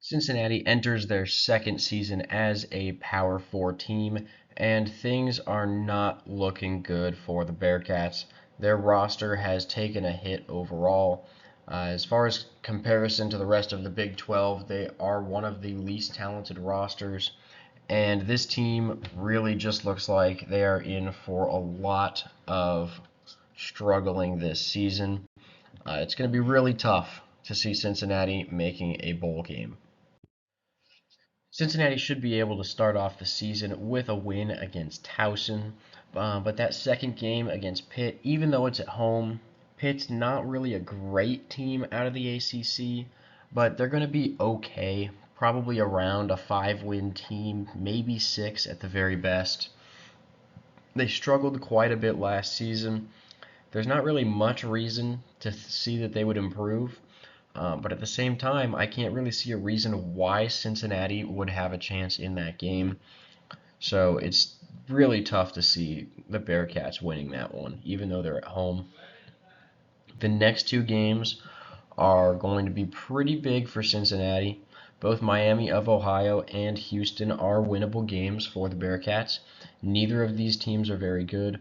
Cincinnati enters their second season as a Power 4 team, and things are not looking good for the Bearcats. Their roster has taken a hit overall. As far as comparison to the rest of the Big 12, they are one of the least talented rosters, and this team really just looks like they are in for a lot of struggling this season. It's going to be really tough to see Cincinnati making a bowl game. Cincinnati should be able to start off the season with a win against Towson, but that second game against Pitt, even though it's at home, Pitt's not really a great team out of the ACC, but they're going to be okay, probably around a 5-win team, maybe 6 at the very best. They struggled quite a bit last season. There's not really much reason to see that they would improve. But at the same time, I can't really see a reason why Cincinnati would have a chance in that game. So it's really tough to see the Bearcats winning that one, even though they're at home. The next two games are going to be pretty big for Cincinnati. Both Miami of Ohio and Houston are winnable games for the Bearcats. Neither of these teams are very good.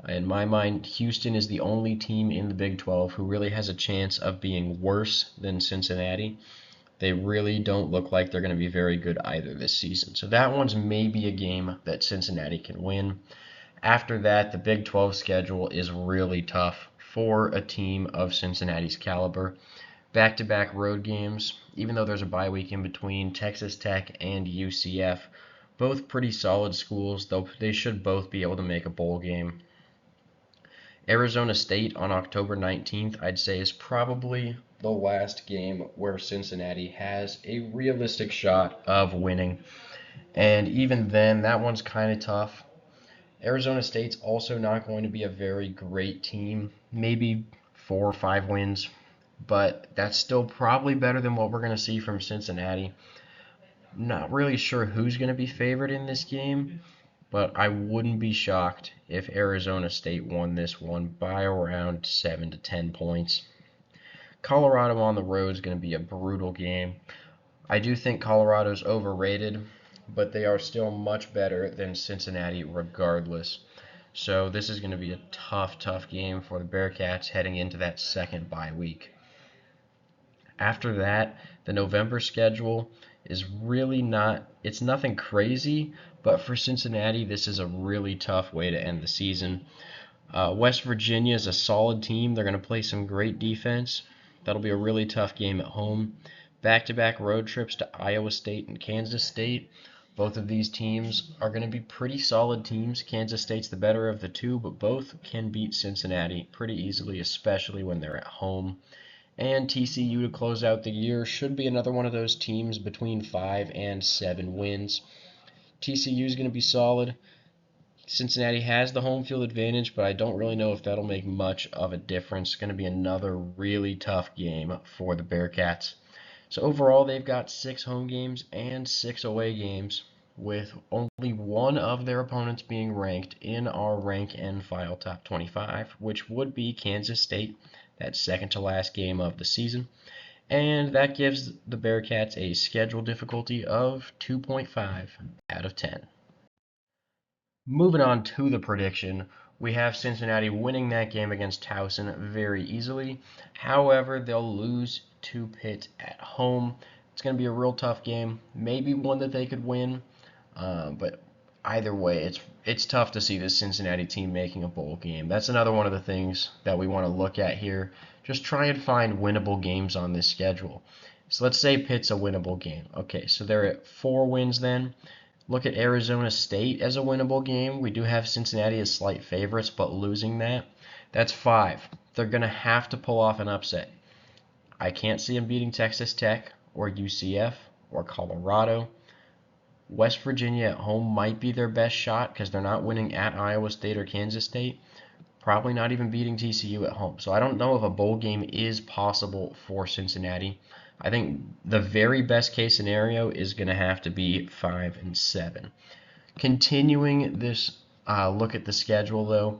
In my mind, Houston is the only team in the Big 12 who really has a chance of being worse than Cincinnati. They really don't look like they're going to be very good either this season. So that one's maybe a game that Cincinnati can win. After that, the Big 12 schedule is really tough for a team of Cincinnati's caliber. Back-to-back road games, even though there's a bye week in between, Texas Tech and UCF, both pretty solid schools, though they should both be able to make a bowl game. Arizona State on October 19th, I'd say, is probably the last game where Cincinnati has a realistic shot of winning. And even then, that one's kind of tough. Arizona State's also not going to be a very great team, maybe 4 or 5 wins, but that's still probably better than what we're going to see from Cincinnati. Not really sure who's going to be favored in this game, but I wouldn't be shocked if Arizona State won this one by around 7 to 10 points. Colorado on the road is going to be a brutal game. I do think Colorado's overrated, but they are still much better than Cincinnati regardless. So this is going to be a tough, tough game for the Bearcats heading into that second bye week. After that, the November schedule is really it's nothing crazy, but for Cincinnati, this is a really tough way to end the season. West Virginia is a solid team. They're going to play some great defense. That'll be a really tough game at home. Back-to-back road trips to Iowa State and Kansas State. Both of these teams are going to be pretty solid teams. Kansas State's the better of the two, but both can beat Cincinnati pretty easily, especially when they're at home. And TCU to close out the year should be another one of those teams between 5 and 7 wins. TCU is going to be solid. Cincinnati has the home field advantage, but I don't really know if that'll make much of a difference. It's going to be another really tough game for the Bearcats. So overall, they've got 6 home games and 6 away games, with only one of their opponents being ranked in our rank and file top 25, which would be Kansas State. That second to last game of the season. And that gives the Bearcats a schedule difficulty of 2.5 out of 10. Moving on to the prediction, we have Cincinnati winning that game against Towson very easily. However, they'll lose to Pitt at home. It's going to be a real tough game, maybe one that they could win, but either way, it's tough to see this Cincinnati team making a bowl game. That's another one of the things that we want to look at here. Just try and find winnable games on this schedule. So let's say Pitt's a winnable game. Okay, so they're at 4 wins then. Look at Arizona State as a winnable game. We do have Cincinnati as slight favorites, but losing that's 5. They're going to have to pull off an upset. I can't see them beating Texas Tech or UCF or Colorado. West Virginia at home might be their best shot because they're not winning at Iowa State or Kansas State. Probably not even beating TCU at home. So I don't know if a bowl game is possible for Cincinnati. I think the very best case scenario is going to have to be 5 and 7. Continuing this look at the schedule, though,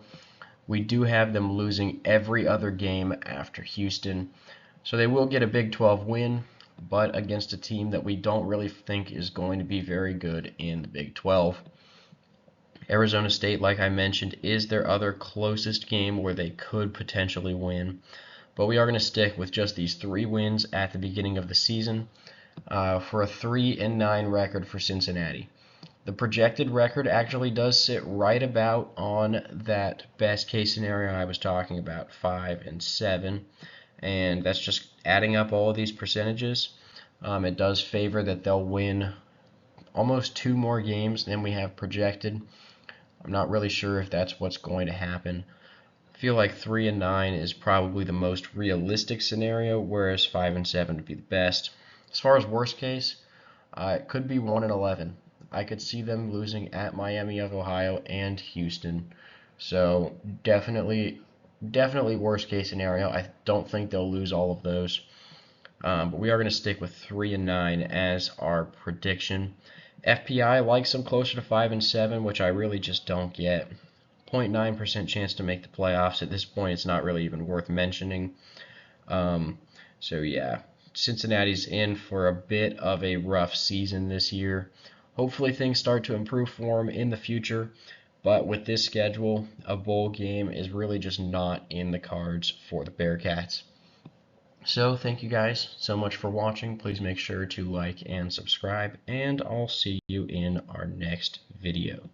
we do have them losing every other game after Houston. So they will get a Big 12 win. but against a team that we don't really think is going to be very good in the Big 12. Arizona State, like I mentioned, is their other closest game where they could potentially win. But we are going to stick with just these 3 wins at the beginning of the season for a 3-9 record for Cincinnati. The projected record actually does sit right about on that best case scenario I was talking about, 5-7, and that's just adding up all of these percentages. It does favor that they'll win almost 2 more games than we have projected. I'm not really sure if that's what's going to happen. I feel like 3-9 is probably the most realistic scenario, whereas 5-7 would be the best. As far as worst case, it could be 1-11. I could see them losing at Miami of Ohio and Houston. So definitely worst case scenario. I don't think they'll lose all of those. But we are going to stick with 3-9 as our prediction. FPI likes them closer to 5-7, which I really just don't get. 0.9% chance to make the playoffs. At this point, it's not really even worth mentioning. So yeah, Cincinnati's in for a bit of a rough season this year. Hopefully things start to improve for them in the future, but with this schedule, a bowl game is really just not in the cards for the Bearcats. So thank you guys so much for watching. Please make sure to like and subscribe, and I'll see you in our next video.